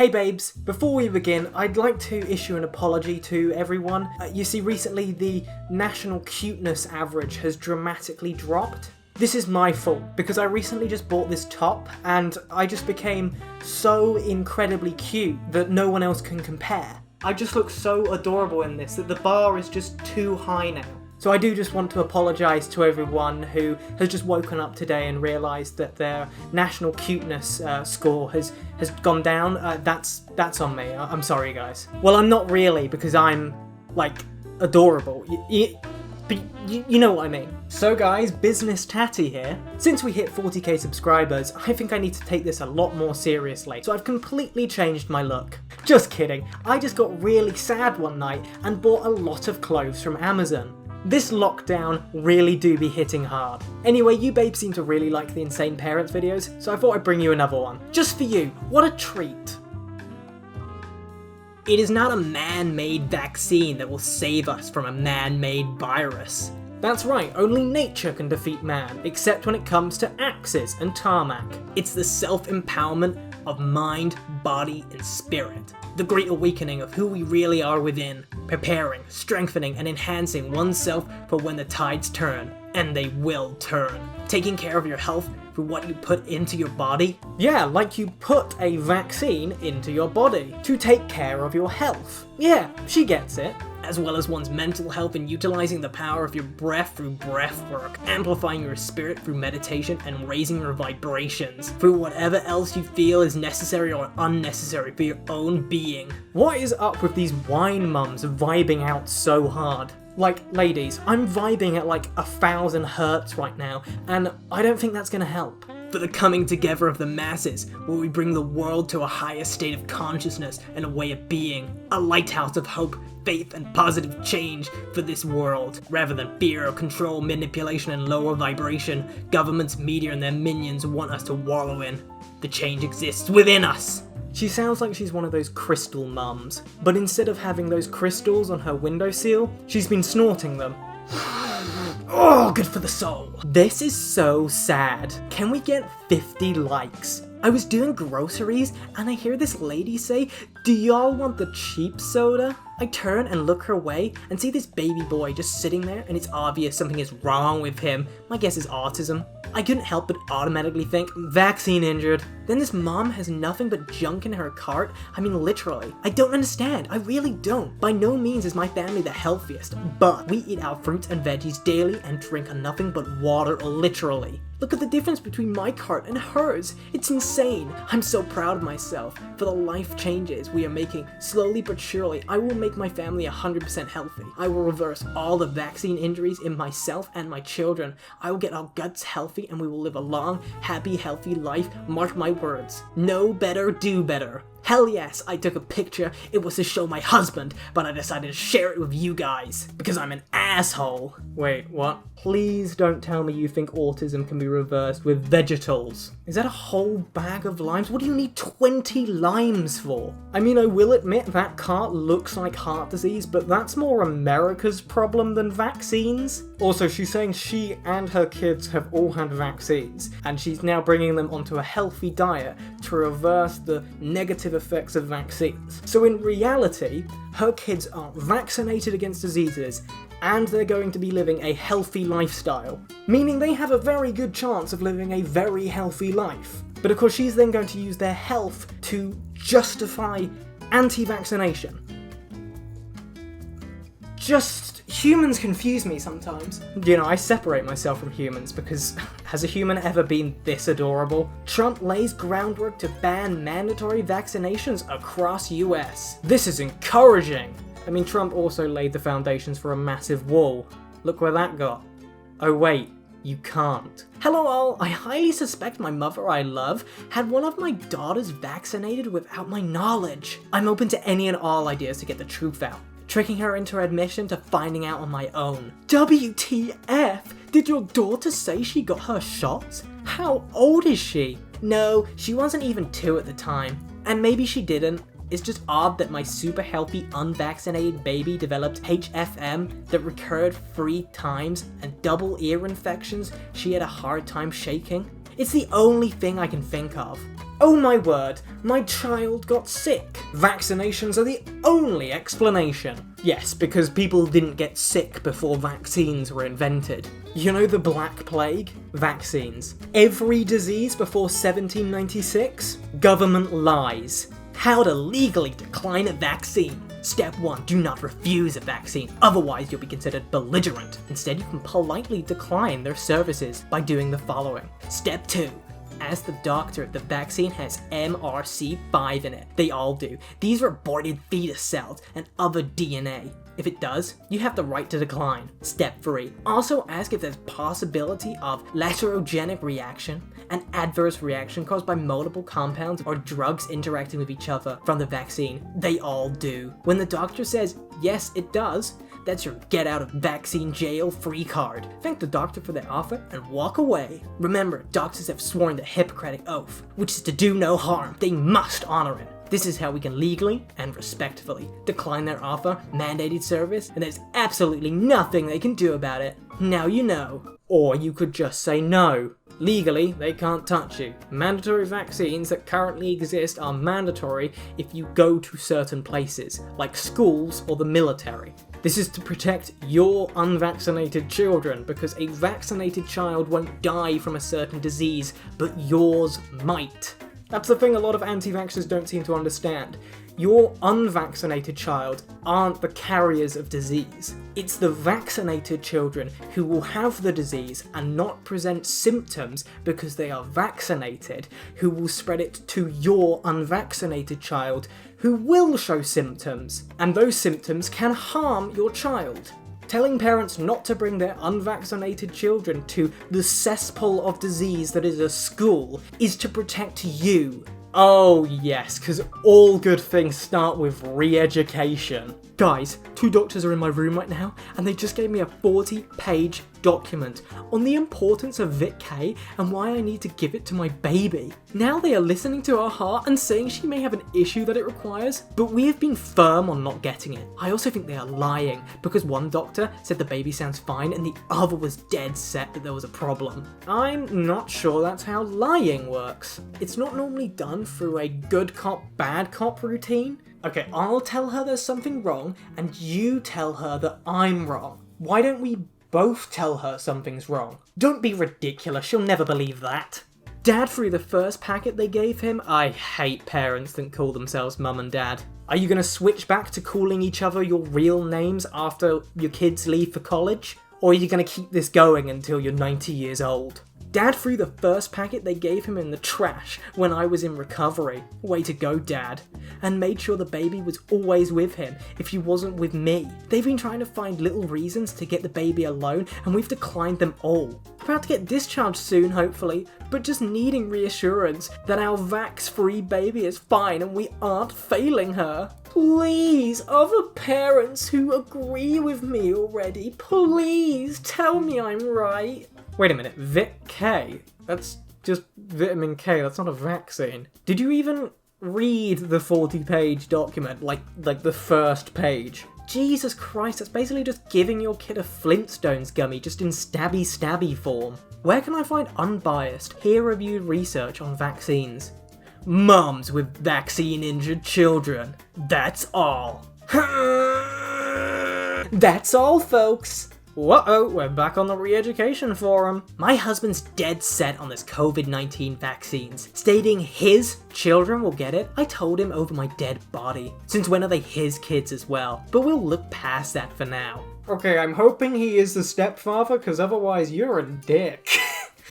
Hey babes, before we begin, I'd like to issue an apology to everyone. You see, recently the national cuteness average has dramatically dropped. This is my fault, because I recently just bought this top, and I just became so incredibly cute that no one else can compare. I just look so adorable in this that the bar is just too high now. So I do just want to apologise to everyone who has just woken up today and realised that their national cuteness score has gone down. That's on me. I'm sorry, guys. Well, I'm not really, because I'm, like, adorable. But you know what I mean. So guys, Business Tatty here. Since we hit 40k subscribers, I think I need to take this a lot more seriously, so I've completely changed my look. Just kidding, I just got really sad one night and bought a lot of clothes from Amazon. This lockdown really do be hitting hard. Anyway, you babes seem to really like the Insaneparents videos, so I thought I'd bring you another one. Just for you, what a treat. It is not a man-made vaccine that will save us from a man-made virus. That's right, only nature can defeat man, except when it comes to axes and tarmac. It's the self-empowerment of mind, body, and spirit. The great awakening of who we really are within, preparing, strengthening, and enhancing oneself for when the tides turn, and they will turn. Taking care of your health through what you put into your body? Yeah, like you put a vaccine into your body to take care of your health. Yeah, she gets it. As well as one's mental health and utilizing the power of your breath through breath work, amplifying your spirit through meditation, and raising your vibrations through whatever else you feel is necessary or unnecessary for your own being. What is up with these wine mums vibing out so hard? Like, ladies, I'm vibing at like 1,000 hertz right now, and I don't think that's gonna help. For the coming together of the masses, where we bring the world to a higher state of consciousness and a way of being. A lighthouse of hope, faith, and positive change for this world. Rather than fear or control, manipulation, and lower vibration, governments, media, and their minions want us to wallow in. The change exists within us. She sounds like she's one of those crystal mums, but instead of having those crystals on her windowsill, she's been snorting them. Oh, good for the soul. This is so sad. Can we get 50 likes? I was doing groceries and I hear this lady say, "Do y'all want the cheap soda?" I turn and look her way and see this baby boy just sitting there, and it's obvious something is wrong with him. My guess is autism. I couldn't help but automatically think, vaccine injured. Then this mom has nothing but junk in her cart. I mean, literally. I don't understand. I really don't. By no means is my family the healthiest, but we eat our fruits and veggies daily and drink nothing but water, literally. Look at the difference between my cart and hers. It's insane. I'm so proud of myself for the life changes we are making. Slowly but surely, I will make my family 100% healthy. I will reverse all the vaccine injuries in myself and my children. I will get our guts healthy and we will live a long, happy, healthy life. Mark my words. Know better, do better. Hell yes, I took a picture. It was to show my husband, but I decided to share it with you guys because I'm an asshole. Wait, what? Please don't tell me you think autism can be reversed with vegetables. Is that a whole bag of limes? What do you need 20 limes for? I mean, I will admit that cart looks like heart disease, but that's more America's problem than vaccines. Also, she's saying she and her kids have all had vaccines, and she's now bringing them onto a healthy diet to reverse the negative effects of vaccines. So in reality, her kids are vaccinated against diseases, and they're going to be living a healthy lifestyle, meaning they have a very good chance of living a very healthy life. But of course, she's then going to use their health to justify anti-vaccination. Humans confuse me sometimes. You know, I separate myself from humans because has a human ever been this adorable? Trump lays groundwork to ban mandatory vaccinations across US. This is encouraging. I mean, Trump also laid the foundations for a massive wall. Look where that got. Oh wait, you can't. Hello all, I highly suspect my mother I love had one of my daughters vaccinated without my knowledge. I'm open to any and all ideas to get the truth out. Tricking her into her admission to finding out on my own. WTF? Did your daughter say she got her shots? How old is she? No, she wasn't even 2 at the time. And maybe she didn't. It's just odd that my super healthy unvaccinated baby developed HFM that recurred 3 times and double ear infections she had a hard time shaking. It's the only thing I can think of. Oh my word, my child got sick. Vaccinations are the only explanation. Yes, because people didn't get sick before vaccines were invented. You know the Black Plague? Vaccines. Every disease before 1796? Government lies. How to legally decline a vaccine. Step 1. Do not refuse a vaccine, otherwise you'll be considered belligerent. Instead, you can politely decline their services by doing the following. Step 2. Ask the doctor if the vaccine has MRC5 in it. They all do. These are aborted fetus cells and other DNA. If it does, you have the right to decline. Step 3. Also ask if there's possibility of laterogenic reaction, an adverse reaction caused by multiple compounds or drugs interacting with each other from the vaccine. They all do. When the doctor says, yes, it does, that's your get out of vaccine jail free card. Thank the doctor for their offer and walk away. Remember, doctors have sworn the Hippocratic Oath, which is to do no harm. They must honor it. This is how we can legally and respectfully decline their offer, mandated service, and there's absolutely nothing they can do about it. Now you know. Or you could just say no. Legally, they can't touch you. Mandatory vaccines that currently exist are mandatory if you go to certain places, like schools or the military. This is to protect your unvaccinated children, because a vaccinated child won't die from a certain disease, but yours might. That's the thing a lot of anti-vaxxers don't seem to understand. Your unvaccinated child aren't the carriers of disease. It's the vaccinated children who will have the disease and not present symptoms because they are vaccinated, who will spread it to your unvaccinated child, who will show symptoms, and those symptoms can harm your child. Telling parents not to bring their unvaccinated children to the cesspool of disease that is a school is to protect you. Oh yes, because all good things start with re-education. Guys, 2 doctors are in my room right now, and they just gave me a 40-page document on the importance of Vit K and why I need to give it to my baby. Now they are listening to our heart and saying she may have an issue that it requires, but we have been firm on not getting it. I also think they are lying, because one doctor said the baby sounds fine and the other was dead set that there was a problem. I'm not sure that's how lying works. It's not normally done through a good cop, bad cop routine. Okay, I'll tell her there's something wrong, and you tell her that I'm wrong. Why don't we both tell her something's wrong? Don't be ridiculous, she'll never believe that. Dad threw the first packet they gave him. I hate parents that call themselves mum and dad. Are you gonna switch back to calling each other your real names after your kids leave for college? Or are you gonna keep this going until you're 90 years old? Dad threw the first packet they gave him in the trash when I was in recovery. Way to go, Dad. And made sure the baby was always with him if he wasn't with me. They've been trying to find little reasons to get the baby alone, and we've declined them all. About to get discharged soon, hopefully, but just needing reassurance that our vax-free baby is fine and we aren't failing her. Please, other parents who agree with me already, please tell me I'm right. Wait a minute, Vit K? That's just vitamin K, that's not a vaccine. Did you even read the 40-page document, like the first page? Jesus Christ, that's basically just giving your kid a Flintstones gummy, just in stabby form. Where can I find unbiased, peer-reviewed research on vaccines? Mums with vaccine-injured children. That's all. That's all, folks. Whoa, we're back on the re-education forum. My husband's dead set on this COVID-19 vaccines, stating his children will get it. I told him over my dead body. Since when are they his kids as well? But we'll look past that for now. Okay, I'm hoping he is the stepfather, because otherwise you're a dick.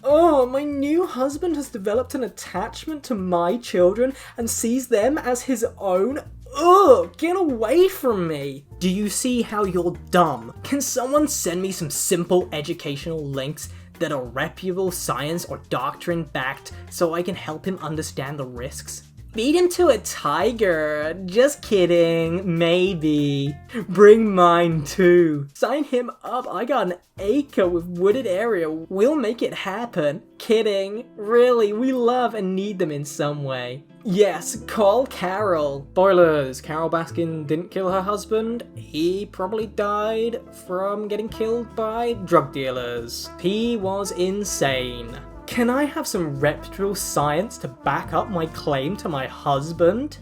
Oh, my new husband has developed an attachment to my children and sees them as his own? Ugh, get away from me! Do you see how you're dumb? Can someone send me some simple educational links that are reputable science or doctrine backed so I can help him understand the risks? Feed him to a tiger. Just kidding. Maybe. Bring mine too. Sign him up. I got an acre with wooded area. We'll make it happen. Kidding. Really, we love and need them in some way. Yes, call Carol. Spoilers, Carol Baskin didn't kill her husband. He probably died from getting killed by drug dealers. He was insane. Can I have some reputable science to back up my claim to my husband?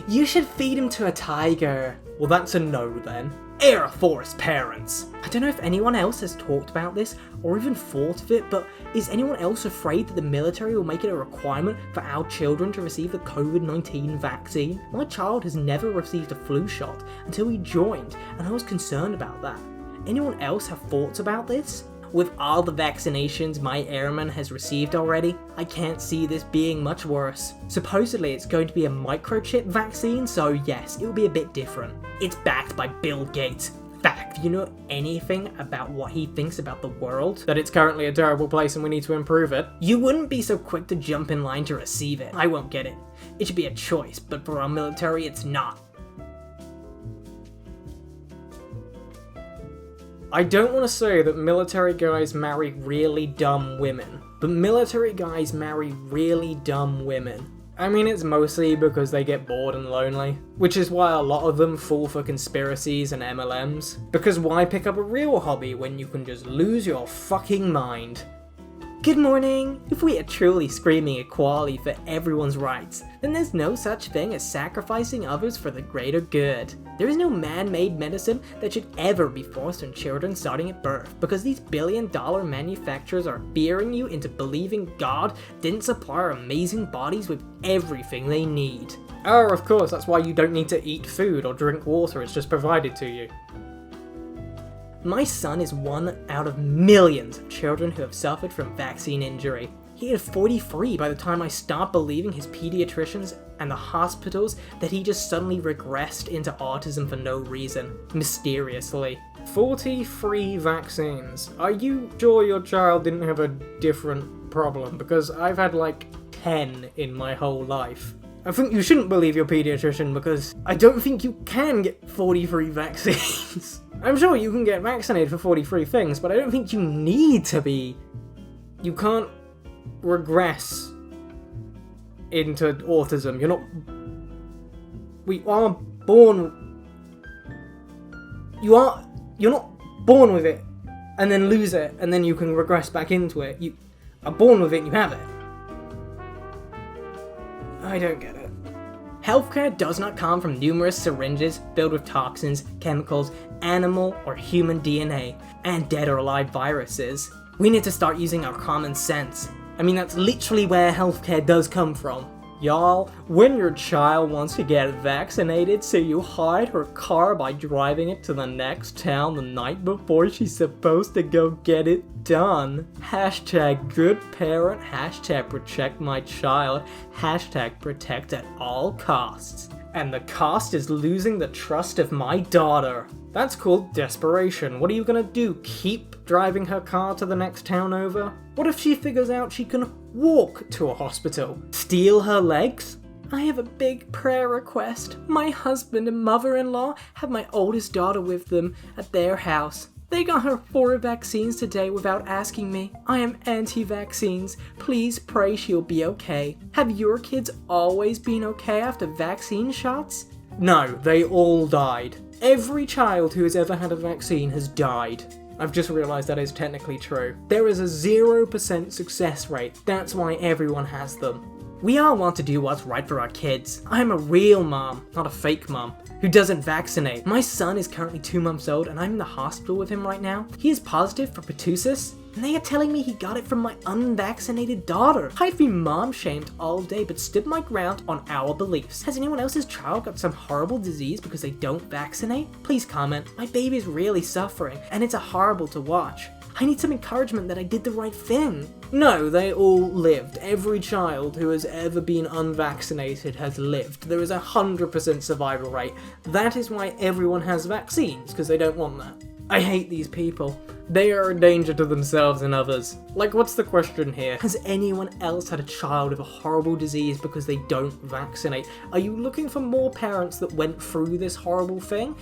You should feed him to a tiger. Well, that's a no then. Air Force parents! I don't know if anyone else has talked about this or even thought of it, but is anyone else afraid that the military will make it a requirement for our children to receive the COVID-19 vaccine? My child has never received a flu shot until he joined, and I was concerned about that. Anyone else have thoughts about this? With all the vaccinations my airman has received already, I can't see this being much worse. Supposedly it's going to be a microchip vaccine, so yes, it will be a bit different. It's backed by Bill Gates. Fact, you know anything about what he thinks about the world? That it's currently a terrible place and we need to improve it? You wouldn't be so quick to jump in line to receive it. I won't get it. It should be a choice, but for our military it's not. I don't want to say that military guys marry really dumb women, but military guys marry really dumb women. I mean, it's mostly because they get bored and lonely, which is why a lot of them fall for conspiracies and MLMs. Because why pick up a real hobby when you can just lose your fucking mind? Good morning! If we are truly screaming equality for everyone's rights, then there's no such thing as sacrificing others for the greater good. There is no man-made medicine that should ever be forced on children starting at birth, because these billion-dollar manufacturers are fearing you into believing God didn't supply our amazing bodies with everything they need. Oh, of course, that's why you don't need to eat food or drink water, it's just provided to you. My son is one out of millions of children who have suffered from vaccine injury. He had 43 by the time I stopped believing his pediatricians and the hospitals that he just suddenly regressed into autism for no reason, mysteriously. 43 vaccines. Are you sure your child didn't have a different problem? Because I've had like 10 in my whole life. I think you shouldn't believe your pediatrician because I don't think you can get 43 vaccines. I'm sure you can get vaccinated for 43 things, but I don't think you need to be. You can't regress into autism. You're not. We are born. You're not born with it and then lose it and then you can regress back into it. You are born with it and you have it. I don't get it. Healthcare does not come from numerous syringes filled with toxins, chemicals, animal or human DNA, and dead or alive viruses. We need to start using our common sense. I mean, that's literally where healthcare does come from. Y'all, when your child wants to get vaccinated, so you hide her car by driving it to the next town the night before she's supposed to go get it done. Hashtag good parent, hashtag protect my child, hashtag protect at all costs. And the cost is losing the trust of my daughter. That's called desperation. What are you gonna do? Keep driving her car to the next town over? What if she figures out she can walk to a hospital? Steal her legs? I have a big prayer request. My husband and mother-in-law have my oldest daughter with them at their house. They got her 4 vaccines today without asking me. I am anti-vaccines. Please pray she'll be okay. Have your kids always been okay after vaccine shots? No, they all died. Every child who has ever had a vaccine has died. I've just realised that is technically true. There is a 0% success rate. That's why everyone has them. We all want to do what's right for our kids. I'm a real mom, not a fake mom, who doesn't vaccinate. My son is currently 2 months old and I'm in the hospital with him right now. He is positive for pertussis, and they are telling me he got it from my unvaccinated daughter. I've been mom-shamed all day but stood my ground on our beliefs. Has anyone else's child got some horrible disease because they don't vaccinate? Please comment. My baby is really suffering and it's horrible to watch. I need some encouragement that I did the right thing. No, they all lived. Every child who has ever been unvaccinated has lived. There is a 100% survival rate. That is why everyone has vaccines, because they don't want that. I hate these people. They are a danger to themselves and others. Like, what's the question here? Has anyone else had a child with a horrible disease because they don't vaccinate? Are you looking for more parents that went through this horrible thing?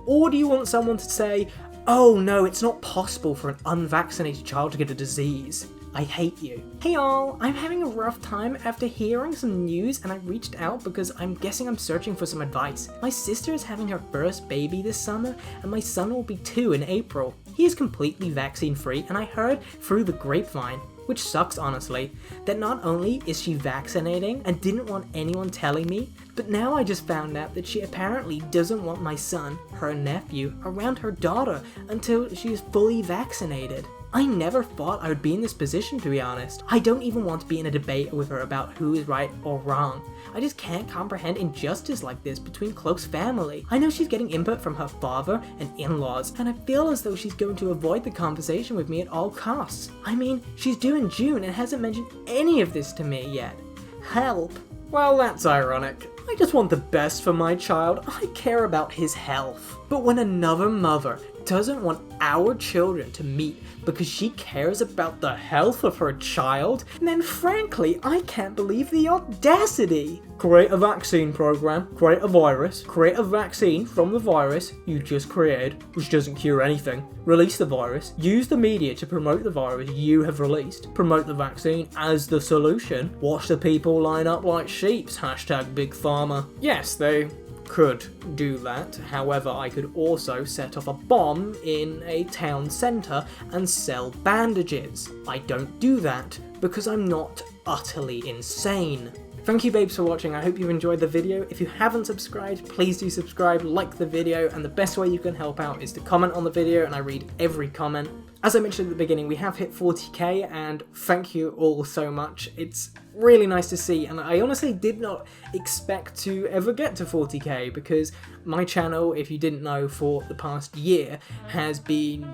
Or do you want someone to say, oh no, it's not possible for an unvaccinated child to get a disease? I hate you. Hey all, I'm having a rough time after hearing some news and I reached out because I'm guessing I'm searching for some advice. My sister is having her first baby this summer and my son will be 2 in April. He is completely vaccine free and I heard through the grapevine, which sucks honestly, that not only is she vaccinating and didn't want anyone telling me, but now I just found out that she apparently doesn't want my son, her nephew, around her daughter until she is fully vaccinated. I never thought I would be in this position, to be honest. I don't even want to be in a debate with her about who is right or wrong. I just can't comprehend injustice like this between close family. I know she's getting input from her father and in-laws, and I feel as though she's going to avoid the conversation with me at all costs. I mean, she's due in June and hasn't mentioned any of this to me yet. Help. Well, that's ironic. I just want the best for my child. I care about his health. But when another mother doesn't want our children to meet because she cares about the health of her child, then frankly, I can't believe the audacity. Create a vaccine program, create a virus, create a vaccine from the virus you just created, which doesn't cure anything. Release the virus, use the media to promote the virus you have released, promote the vaccine as the solution, watch the people line up like sheeps, hashtag Big Pharma. Yes, they could do that, however I could also set off a bomb in a town centre and sell bandages. I don't do that because I'm not utterly insane. Thank you babes for watching, I hope you enjoyed the video. If you haven't subscribed, please do subscribe, like the video, and the best way you can help out is to comment on the video and I read every comment. As I mentioned at the beginning, we have hit 40k and thank you all so much. It's really nice to see and I honestly did not expect to ever get to 40k because my channel, if you didn't know, for the past year has been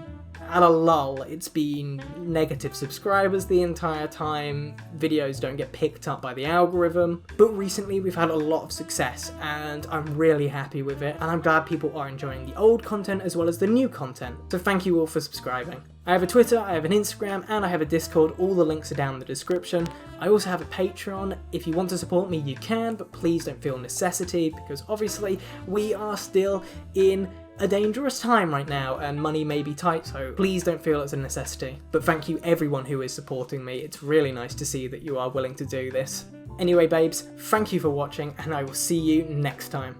at a lull. It's been negative subscribers the entire time, videos don't get picked up by the algorithm, but recently we've had a lot of success and I'm really happy with it and I'm glad people are enjoying the old content as well as the new content, so thank you all for subscribing. I have a Twitter, I have an Instagram, and I have a Discord. All the links are down in the description. I also have a Patreon. If you want to support me, you can, but please don't feel necessity, because obviously we are still in a dangerous time right now, and money may be tight, so please don't feel it's a necessity. But thank you everyone who is supporting me. It's really nice to see that you are willing to do this. Anyway, babes, thank you for watching, and I will see you next time.